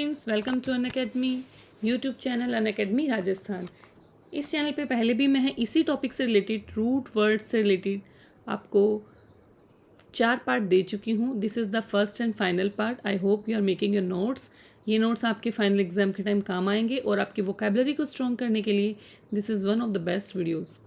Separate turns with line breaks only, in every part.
Friends, welcome to Unacademy YouTube channel Unacademy Rajasthan. इस channel पे पहले भी मैं इसी टॉपिक से रिलेटेड रूट वर्ड से रिलेटेड आपको 4 पार्ट दे चुकी हूँ। This is the first and final part. I hope you are making your notes. ये नोट्स आपके फाइनल एग्जाम के टाइम काम आएंगे और आपकी वोकेबलरी को स्ट्रॉन्ग करने के लिए this is one of the best videos.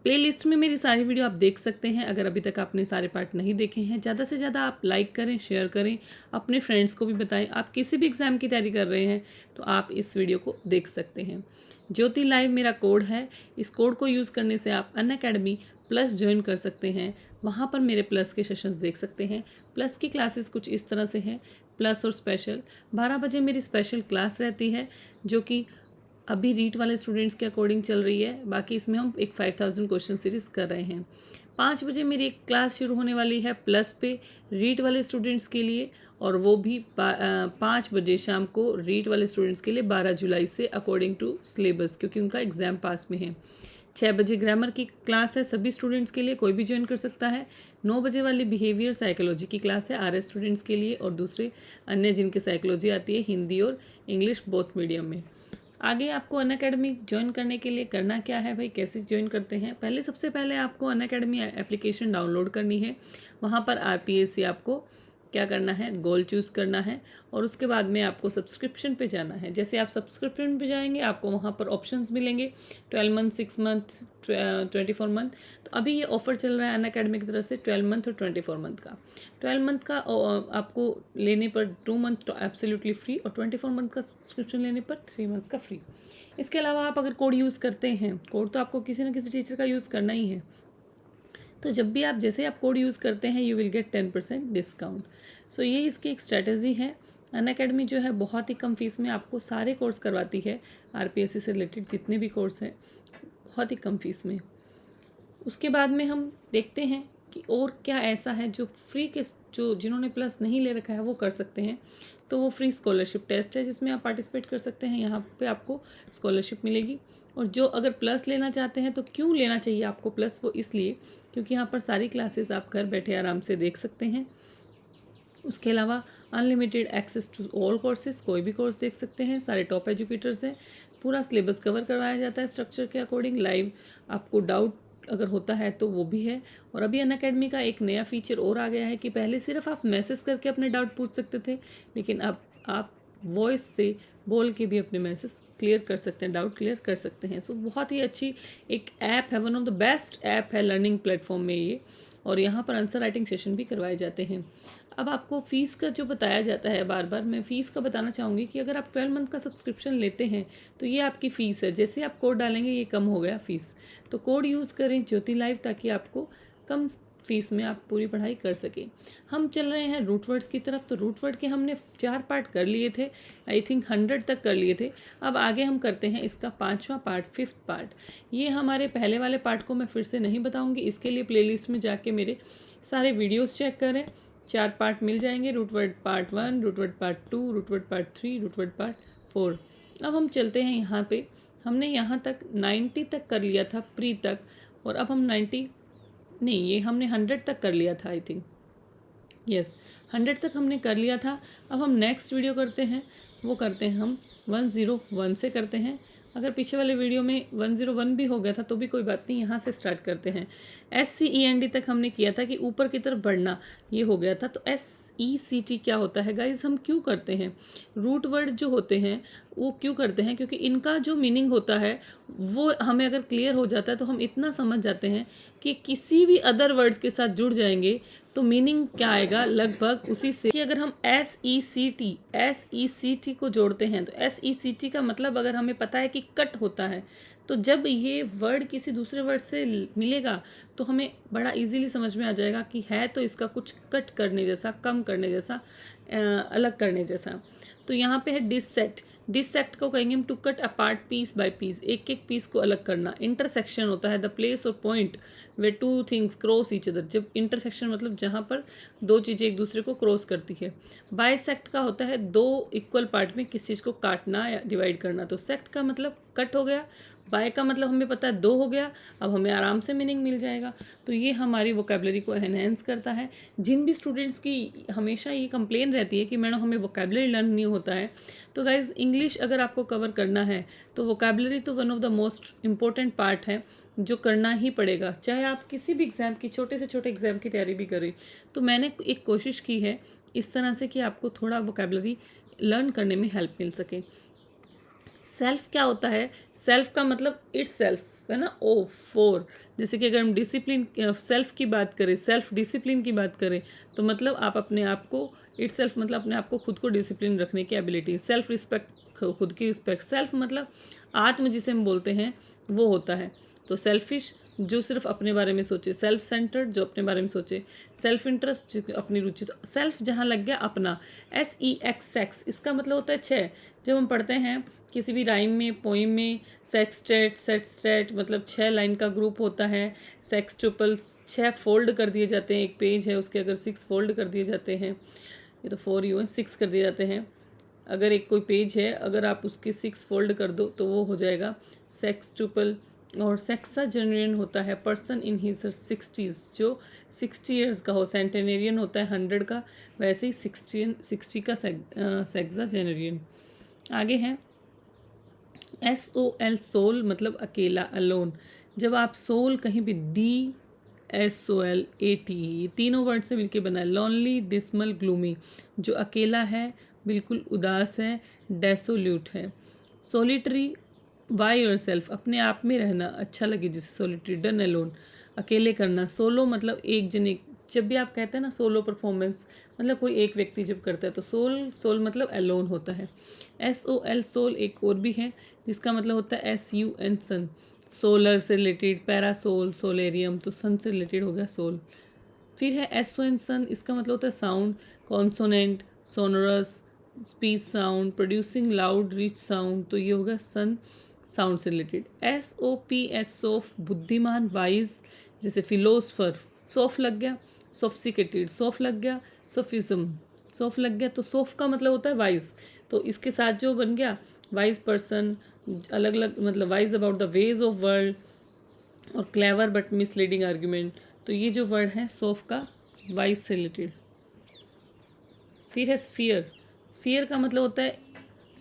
Play list में मेरी सारी वीडियो आप देख सकते हैं। अगर अभी तक आपने सारे पार्ट नहीं देखे हैं, ज़्यादा से ज़्यादा आप लाइक करें, शेयर करें, अपने फ्रेंड्स को भी बताएं। आप किसी भी एग्ज़ाम की तैयारी कर रहे हैं तो आप इस वीडियो को देख सकते हैं। ज्योति लाइव मेरा कोड है। इस कोड को यूज़ करने से आप अनअकैडमी प्लस ज्वाइन कर सकते हैं। वहाँ पर मेरे प्लस के सेशंस देख सकते हैं। प्लस की क्लासेस कुछ इस तरह से हैं, प्लस और स्पेशल। 12 बजे मेरी स्पेशल क्लास रहती है जो कि अभी रीट वाले स्टूडेंट्स के अकॉर्डिंग चल रही है। बाकी इसमें हम एक 5000 क्वेश्चन सीरीज़ कर रहे हैं। 5 बजे मेरी एक क्लास शुरू होने वाली है प्लस पे रीट वाले स्टूडेंट्स के लिए, और वो भी 5 बजे शाम को रीट वाले स्टूडेंट्स के लिए 12 जुलाई से अकॉर्डिंग टू सिलेबस, क्योंकि उनका एग्ज़ाम पास में है। 6 बजे ग्रामर की क्लास है सभी स्टूडेंट्स के लिए, कोई भी ज्वाइन कर सकता है। 9 बजे वाली बिहेवियर साइकोलॉजी की क्लास है आरएस स्टूडेंट्स के लिए और दूसरे अन्य जिनके साइकोलॉजी आती है हिंदी और इंग्लिश बोथ मीडियम में। आगे आपको अनअकैडमी ज्वाइन करने के लिए करना क्या है भाई, कैसे ज्वाइन करते हैं। सबसे पहले आपको अनअकैडमी एप्लीकेशन डाउनलोड करनी है। वहाँ पर आरपीएस से आपको क्या करना है, गोल चूज़ करना है, और उसके बाद में आपको सब्सक्रिप्शन पे जाना है। जैसे आप सब्सक्रिप्शन पे जाएंगे आपको वहाँ पर ऑप्शंस मिलेंगे 12 मंथ, 6 मंथ, 24 मंथ। तो अभी ये ऑफर चल रहा है अनअकैडमी की तरफ से 12 मंथ और 24 मंथ का। 12 मंथ का आपको लेने पर 2 मंथ एब्सोल्युटली फ्री, और 24 मंथ का सब्सक्रिप्शन लेने पर 3 मंथ्स का फ्री। इसके अलावा आप अगर कोड यूज़ करते हैं, कोड तो आपको किसी न किसी टीचर का यूज़ करना ही है, तो जब भी आप जैसे आप कोड यूज़ करते हैं यू विल गेट 10% डिस्काउंट। सो ये इसकी एक स्ट्रैटेजी है। अनअकैडमी जो है बहुत ही कम फीस में आपको सारे कोर्स करवाती है। आरपीएससी से रिलेटेड जितने भी कोर्स हैं बहुत ही कम फीस में। उसके बाद में हम देखते हैं कि और क्या ऐसा है जो फ्री के, जो जिन्होंने प्लस नहीं ले रखा है वो कर सकते हैं। तो वो फ्री स्कॉलरशिप टेस्ट है जिसमें आप पार्टिसिपेट कर सकते हैं। यहाँ पे आपको स्कॉलरशिप मिलेगी। और जो अगर प्लस लेना चाहते हैं तो क्यों लेना चाहिए आपको प्लस, वो इसलिए क्योंकि यहाँ पर सारी क्लासेस आप घर बैठे आराम से देख सकते हैं। उसके अलावा unlimited access to all courses, कोई भी कोर्स देख सकते हैं। सारे टॉप एजुकेटर्स हैं। पूरा सिलेबस कवर करवाया जाता है स्ट्रक्चर के अकॉर्डिंग। लाइव आपको डाउट अगर होता है तो वो भी है। और अभी अनअकैडमी का एक नया फीचर और आ गया है कि पहले सिर्फ आप मैसेज करके अपने डाउट पूछ सकते थे, लेकिन अब आप वॉइस से बोल के भी अपने मैसेज क्लियर कर सकते हैं, डाउट क्लियर कर सकते हैं। सो बहुत ही अच्छी एक ऐप है, one of the best app है लर्निंग प्लेटफॉर्म में ये। और यहाँ पर आंसर राइटिंग सेशन भी करवाए जाते हैं। अब आपको फ़ीस का जो बताया जाता है, बार बार मैं फ़ीस का बताना चाहूँगी कि अगर आप 12 मंथ का सब्सक्रिप्शन लेते हैं तो ये आपकी फ़ीस है। जैसे आप कोड डालेंगे ये कम हो गया फ़ीस, तो कोड यूज़ करें ज्योति लाइव, ताकि आपको कम फीस में आप पूरी पढ़ाई कर सकें। हम चल रहे हैं रूट वर्ड्स की तरफ। तो रूट वर्ड के हमने 4 पार्ट कर लिए थे, आई थिंक 100 तक कर लिए थे। अब आगे हम करते हैं इसका 5वां पार्ट, 5th पार्ट। ये हमारे पहले वाले पार्ट को मैं फिर से नहीं बताऊंगी, इसके लिए प्लेलिस्ट में जाके मेरे सारे वीडियोस चेक करें। 4 पार्ट मिल जाएंगे, root word part 1, root word part 2, root word part 3, root word part 4। अब हम चलते हैं यहाँ पे। हमने यहाँ तक 90 तक कर लिया था, प्री तक, और अब हम 90 नहीं, ये हमने 100 तक कर लिया था आई थिंक। यस, 100 तक हमने कर लिया था। अब हम नेक्स्ट वीडियो करते हैं, वो करते हैं हम 101 से करते हैं। अगर पीछे वाले वीडियो में 101 भी हो गया था तो भी कोई बात नहीं, यहाँ से स्टार्ट करते हैं। SCEND तक हमने किया था कि ऊपर की तरफ बढ़ना, ये हो गया था। तो SECT क्या होता है गाइज, हम क्यों करते हैं रूट वर्ड जो होते हैं वो क्यों करते हैं, क्योंकि इनका जो मीनिंग होता है वो हमें अगर क्लियर हो जाता है तो हम इतना समझ जाते हैं कि किसी भी अदर वर्ड्स के साथ जुड़ जाएंगे तो मीनिंग क्या आएगा लगभग उसी से। कि अगर हम SECT को जोड़ते हैं तो SECT का मतलब अगर हमें पता है कि कट होता है, तो जब ये वर्ड किसी दूसरे वर्ड से मिलेगा तो हमें बड़ा इजीली समझ में आ जाएगा कि है तो इसका कुछ कट करने जैसा, कम करने जैसा, अलग करने जैसा। तो यहाँ पे है डिसेक्ट। डिसेक्ट को कहेंगे हम to cut apart piece by piece, एक एक पीस को अलग करना। इंटरसेक्शन होता है द प्लेस और point where two things cross each other, जब इंटरसेक्शन मतलब जहाँ पर दो चीज़ें एक दूसरे को क्रॉस करती है। बाइसेक्ट का होता है दो इक्वल पार्ट में किसी चीज़ को काटना या डिवाइड करना। तो सेक्ट का मतलब कट हो गया, बाय का मतलब हमें पता है 2 हो गया, अब हमें आराम से मीनिंग मिल जाएगा। तो ये हमारी वोकेबलरी को एनहेंस करता है। जिन भी स्टूडेंट्स की हमेशा ये कंप्लेन रहती है कि मैडम हमें वोकेबलरी लर्न नहीं होता है, तो गाइज इंग्लिश अगर आपको कवर करना है तो वोकेबलरी तो one of the most important part है जो करना ही पड़ेगा, चाहे आप किसी भी एग्ज़ाम की, छोटे से छोटे एग्ज़ाम की तैयारी भी करें। तो मैंने एक कोशिश की है इस तरह से कि आपको थोड़ा वोकेबलरी लर्न करने में हेल्प मिल सके। सेल्फ क्या होता है? सेल्फ का मतलब इट्स सेल्फ है ना, ओ फोर। जैसे कि अगर हम डिसिप्लिन सेल्फ की बात करें, सेल्फ डिसिप्लिन की बात करें, तो मतलब आप अपने आप को, इट्स सेल्फ मतलब अपने आप को खुद को डिसिप्लिन रखने की एबिलिटी। सेल्फ रिस्पेक्ट, खुद की रिस्पेक्ट। सेल्फ मतलब आत्म जिसे हम बोलते हैं वो होता है। तो सेल्फिश जो सिर्फ अपने बारे में सोचे, सेल्फ सेंटर्ड जो अपने बारे में सोचे, सेल्फ इंटरेस्ट जो अपनी रुचि। तो सेल्फ जहाँ लग गया अपना, SEX सेक्स, इसका मतलब होता है 6। जब हम पढ़ते हैं किसी भी राइम में, पोइम में, सेक्सटेट, सेटस्टेट मतलब 6 लाइन का ग्रुप होता है। सेक्सटुपल्स 6 फोल्ड कर दिए जाते हैं, एक पेज है उसके अगर 6 फोल्ड कर दिए जाते हैं, ये तो 4 यू है, 6 कर दिए जाते हैं। अगर एक कोई पेज है, अगर आप उसके 6 फोल्ड कर दो तो वो हो जाएगा सेक्सटुपल। और सेक्साजेनरियन होता है पर्सन इन हिज 60s, जो 60 ईयर्स का हो। सेंटेनेरियन होता है 100 का, वैसे ही 60 का सेक्साजेनरियन। आगे है SOL, सोल मतलब अकेला, अलोन। जब आप सोल कहीं भी DSOLATE तीनों वर्ड से मिलके बना है। लॉनली, डिसमल, ग्लूमी, जो अकेला है, बिल्कुल उदास है, डेसोल्यूट है। सोलिटरी, बाय योर सेल्फ, अपने आप में रहना, अच्छा लगे जिसे सोलिटरी। डन अलोन, अकेले करना। सोलो मतलब एक जने, जब भी आप कहते हैं ना सोलो परफॉर्मेंस, मतलब कोई एक व्यक्ति जब करता है, तो सोल मतलब अलोन होता है। SOL सोल एक और भी है जिसका मतलब होता है SUN सन, सोलर से रिलेटेड। पैरासोल, सोलेरियम, तो सन से रिलेटेड हो गया सोल। फिर है SON सन, इसका मतलब होता है sound, consonant, sonorous, speech sound, producing loud rich sound, तो ये होगा सन, साउंड से रिलेटेड। SOPH सोफ, बुद्धिमान, वाइज, जैसे फिलोसफर, सोफ लग गया, सोफिस्टिकेटेड, सोफ लग गया, सोफिज्म, सोफ लग गया, तो सोफ का मतलब होता है वाइज। तो इसके साथ जो बन गया वाइज पर्सन, अलग अलग मतलब wise about the ways of world, और क्लेवर बट मिसलीडिंग आर्ग्यूमेंट। तो ये जो वर्ड है सोफ का वाइज से रिलेटेड। फिर है स्फीयर। स्फीयर का मतलब होता है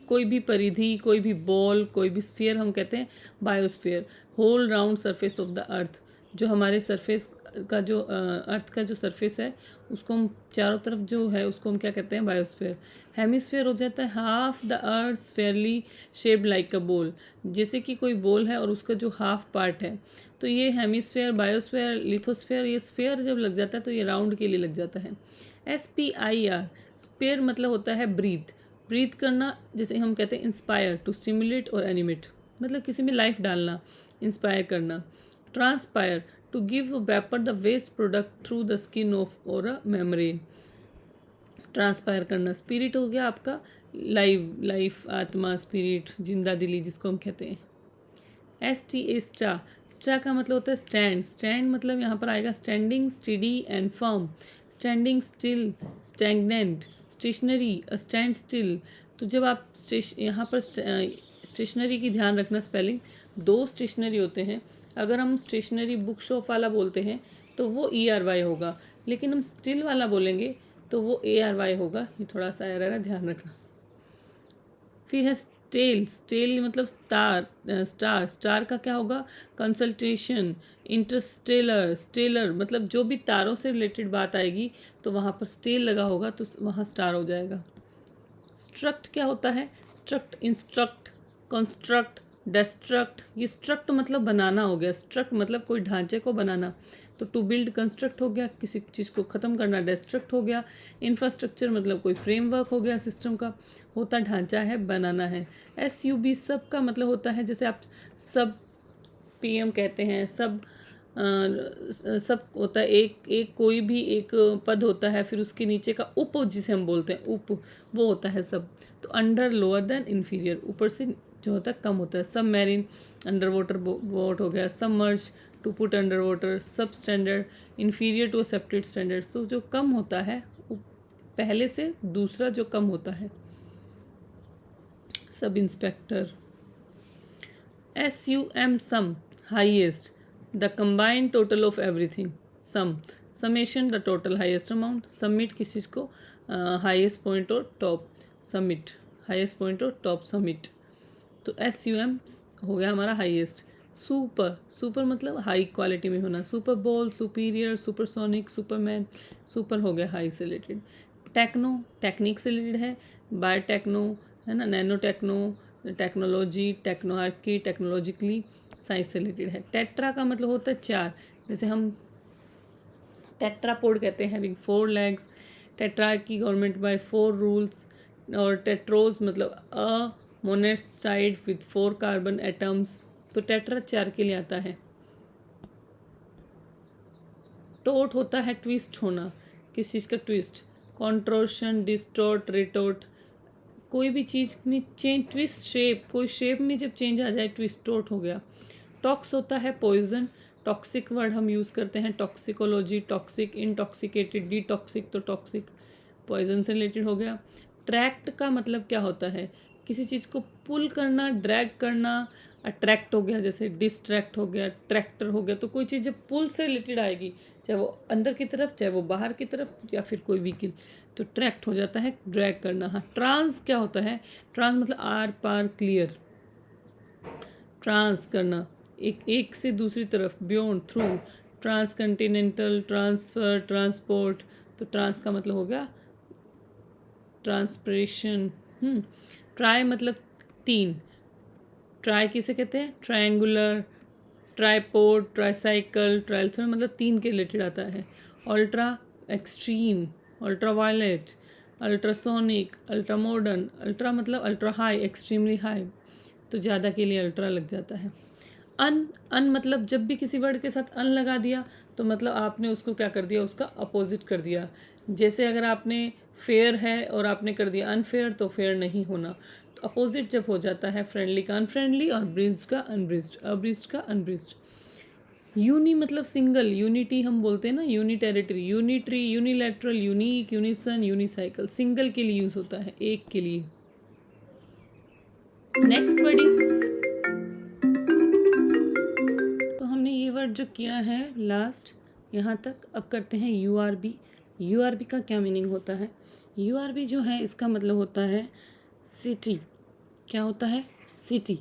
कोई भी परिधि, कोई भी बॉल, कोई भी स्फीयर हम कहते हैं biosphere. Whole round surface of the earth, जो हमारे सरफेस का जो अर्थ का जो सरफेस है उसको हम चारों तरफ जो है उसको हम क्या कहते हैं, बायोस्फीयर। हेमिस्फीयर हो जाता है half the earth spherely shaped like a ball, जैसे कि कोई बोल है और उसका जो हाफ पार्ट है, तो ये हेमिस्फीयर, बायोस्फीयर, लिथोस्फीयर, ये स्फीयर जब लग जाता है तो ये राउंड के लिए लग जाता है। SPIR, स्पेयर मतलब होता है ब्रीथ, ब्रीथ करना, जैसे हम कहते हैं इंस्पायर, टू स्टिमुलेट और एनिमेट, मतलब किसी में लाइफ डालना, इंस्पायर करना। Transpire, to give vapour the waste product through the skin of or a membrane, transpire करना। स्पिरिट हो गया आपका लाइफ, आत्मा, स्पिरिट, जिंदा दिली जिसको हम कहते हैं। STA स्टा, स्टा का मतलब होता है स्टैंड, स्टैंड मतलब यहाँ पर आएगा standing, study and firm. Standing still, stagnant, stationary, stand still. तो जब आप यहाँ पर स्टेशनरी की ध्यान रखना, स्पेलिंग 2 स्टेशनरी होते हैं। अगर हम स्टेशनरी बुक शॉप वाला बोलते हैं तो वो ERY होगा, लेकिन हम स्टिल वाला बोलेंगे तो वो ARY होगा। ये थोड़ा सा एरर है, ध्यान रखना। फिर है स्टेल, स्टेल मतलब स्टार, स्टार का क्या होगा, कंसल्टेशन, इंटरस्टेलर, स्टेलर मतलब जो भी तारों से रिलेटेड बात आएगी तो वहाँ पर स्टेल लगा होगा तो वहाँ स्टार हो जाएगा। स्ट्रक्ट क्या होता है, स्ट्रक्ट, इंस्ट्रक्ट, कंस्ट्रक्ट, डेस्ट्रक्ट। ये स्ट्रक्ट मतलब बनाना हो गया, स्ट्रक्ट मतलब कोई ढांचे को बनाना, तो टू बिल्ड कंस्ट्रक्ट हो गया, किसी चीज़ को ख़त्म करना, डेस्ट्रक्ट हो गया। इंफ्रास्ट्रक्चर मतलब कोई फ्रेमवर्क हो गया, सिस्टम का होता ढांचा है, बनाना है। SUB सब का मतलब होता है, जैसे आप सब PM कहते हैं, सब होता है, एक कोई भी एक पद होता है, फिर उसके नीचे का उप जिसे हम बोलते हैं उप, वो होता है सब। तो अंडर, लोअर देन, इन्फीरियर, ऊपर से जो होता है कम होता है। सब मैरिन, अंडर वाटर बोट हो गया। Submerge, to put under water. Substandard, inferior to accepted standards, तो जो कम होता है पहले से दूसरा जो कम होता है। Sub inspector. SUM sum highest the combined total of everything, summation the total highest amount, summit किस चीज़ को, highest point or top, summit highest point or top summit. तो SUM हो गया हमारा हाईएस्ट। सुपर मतलब हाई क्वालिटी में होना, सुपर बोल, सुपीरियर, सुपरसोनिक, सुपरमैन, सुपर हो गया हाई से रिलेटेड। टेक्निक से रिलेटेड है, बायोटेक्नो है ना, nano techno, technology, technoarchy, technologically, science से रिलेटेड है। टेट्रा का मतलब होता है 4, जैसे हम टेट्रापोड कहते हैं, having 4 legs, tetrarchy government by 4 rules, और टेट्रोज मतलब अ मोनेसाइड विथ 4 कार्बन एटम्स। तो टेट्रा 4 के लिए आता है। टोट होता है ट्विस्ट होना, किस चीज़ का ट्विस्ट, कॉन्ट्रोशन, डिस्टोर्ट, रिटोट, कोई भी चीज़ में चेंज, ट्विस्ट शेप, कोई शेप में जब चेंज आ जाए ट्विस्ट टोट हो गया। टॉक्स होता है पॉइजन, टॉक्सिक वर्ड हम यूज़ करते हैं, टॉक्सिकोलॉजी, टॉक्सिक, इंटॉक्सिकेटेड, डिटॉक्सिक, तो टॉक्सिक पॉइजन से रिलेटेड हो गया। ट्रैक्ट का मतलब क्या होता है, किसी चीज़ को पुल करना, ड्रैग करना। अट्रैक्ट हो गया, जैसे डिस्ट्रैक्ट हो गया, ट्रैक्टर हो गया। तो कोई चीज़ जब पुल से रिलेटेड आएगी, चाहे वो अंदर की तरफ, चाहे वो बाहर की तरफ, या फिर कोई व्हीकल, तो ट्रैक्ट हो जाता है ड्रैग करना। हाँ, ट्रांस क्या होता है, ट्रांस मतलब आर पार, क्लियर, ट्रांस करना, एक से दूसरी तरफ, beyond, through, trans continental, transfer, transport. तो ट्रांस का मतलब हो गया ट्रांसप्रेशन। ट्राई मतलब 3, ट्राई किसे कहते हैं, ट्रायंगुलर, ट्राईपोड, ट्राईसाइकिल, ट्रायल्थन मतलब 3 के रिलेटेड आता है। Ultra extreme, ultra violet, ultrasonic, ultra modern, ultra मतलब अल्ट्रा हाई, एक्सट्रीमली हाई, तो ज़्यादा के लिए अल्ट्रा लग जाता है। अन मतलब जब भी किसी वर्ड के साथ अन लगा दिया तो मतलब आपने उसको क्या कर दिया, उसका अपोजिट कर दिया। जैसे अगर आपने फेयर है और आपने कर दिया अनफेयर, तो फेयर नहीं होना। तो अपोजिट जब हो जाता है, फ्रेंडली का अनफ्रेंडली, और ब्रिज्ड का अनब्रिज्ड, अब्रिज्ड का अनब्रिज्ड। यूनी मतलब सिंगल, यूनिटी हम बोलते हैं ना, unitarity, unitary, unilateral, unique, unison, unicycle, single के लिए यूज होता है, एक के लिए। नेक्स्ट वर्ड इज, तो हमने ये वर्ड जो किया है लास्ट यहाँ तक, अब करते हैं URB। URB का क्या मीनिंग होता है, URB जो है इसका मतलब होता है सिटी। क्या होता है, सिटी।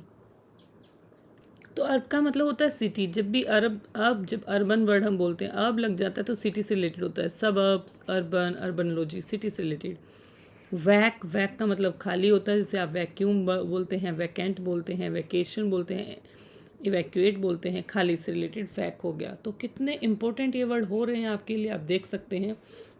तो अर्ब का मतलब होता है सिटी। जब भी जब अर्बन वर्ड हम बोलते हैं, अर्ब लग जाता है तो सिटी से रिलेटेड होता है, सबअर्ब्स, अर्बन, अर्बनोलॉजी, सिटी से रिलेटेड। वैक का मतलब खाली होता है, जैसे आप वैक्यूम बोलते हैं, वैकेंट बोलते हैं, वैकेशन बोलते हैं, इवैक्यूएट बोलते हैं, खाली से रिलेटेड वैक हो गया। तो कितने इंपॉर्टेंट ये वर्ड हो रहे हैं आपके लिए, आप देख सकते हैं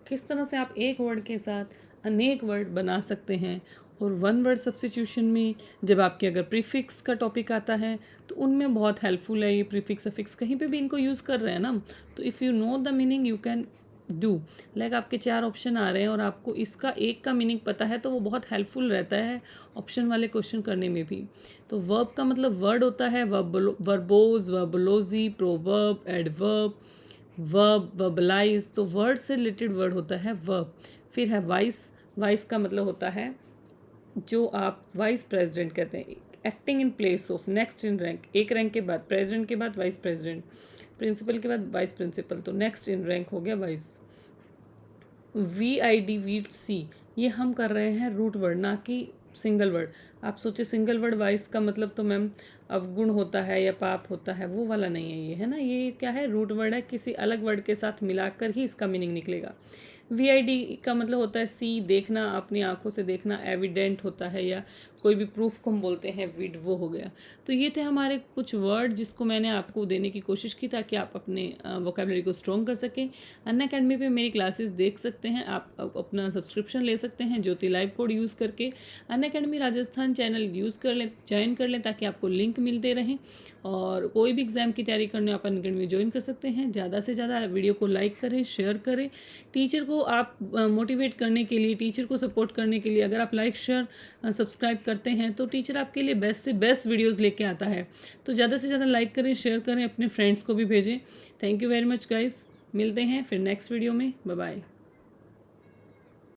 किस तरह से आप एक वर्ड के साथ अनेक वर्ड बना सकते हैं। और वन वर्ड सब्स्टिट्यूशन में जब आपके अगर प्रीफिक्स का टॉपिक आता है तो उनमें बहुत हेल्पफुल है ये प्रीफिक्स अफिक्स, कहीं पे भी इनको यूज़ कर रहे हैं ना, तो if you know the meaning you can do. Like आपके 4 ऑप्शन आ रहे हैं और आपको इसका एक का मीनिंग पता है तो वो बहुत हेल्पफुल रहता है ऑप्शन वाले क्वेश्चन करने में भी। तो वर्ब का मतलब वर्ड होता है, verbose, verbology, proverb, adverb, verb, verbalise. तो वर्ड से रिलेटेड वर्ड होता है वर्ब। फिर है वाइस। वाइस का मतलब होता है जो आप वाइस प्रेसिडेंट कहते हैं, acting in place of, next in rank, एक रैंक के बाद, प्रेसिडेंट के बाद वाइस प्रेसिडेंट, प्रिंसिपल के बाद वाइस प्रिंसिपल, तो नेक्स्ट इन रैंक हो गया वाइस। VID ये हम कर रहे हैं रूट वर्ड, ना कि सिंगल वर्ड। आप सोचे सिंगल वर्ड वाइस का मतलब तो मैम अवगुण होता है या पाप होता है, वो वाला नहीं है ये, है ना। ये क्या है, रूट वर्ड है, किसी अलग वर्ड के साथ मिलाकर ही इसका मीनिंग निकलेगा। VID का मतलब होता है सी, देखना, अपनी आंखों से देखना, एविडेंट होता है, या कोई भी प्रूफ को हम बोलते हैं विड, वो हो गया। तो ये थे हमारे कुछ वर्ड जिसको मैंने आपको देने की कोशिश की ताकि आप अपने वोकेबलरी को स्ट्रॉन्ग कर सकें। अनअकैडमी पे मेरी क्लासेस देख सकते हैं आप, अपना सब्सक्रिप्शन ले सकते हैं ज्योति लाइव कोड यूज़ करके। अनअकैडमी राजस्थान चैनल यूज़ कर लें, ज्वाइन कर लें ताकि आपको लिंक मिलते रहें। और कोई भी एग्ज़ाम की तैयारी करने आप अनअकैडमी ज्वाइन कर सकते हैं। ज़्यादा से ज़्यादा वीडियो को लाइक करें, शेयर करें। टीचर को आप मोटिवेट करने के लिए, टीचर को सपोर्ट करने के लिए अगर आप लाइक, शेयर, सब्सक्राइब करते हैं तो टीचर आपके लिए बेस्ट से बेस्ट वीडियोस लेके आता है। तो ज़्यादा से ज़्यादा लाइक करें, शेयर करें, अपने फ्रेंड्स को भी भेजें। Thank you very much guys, मिलते हैं फिर नेक्स्ट वीडियो में। Bye bye.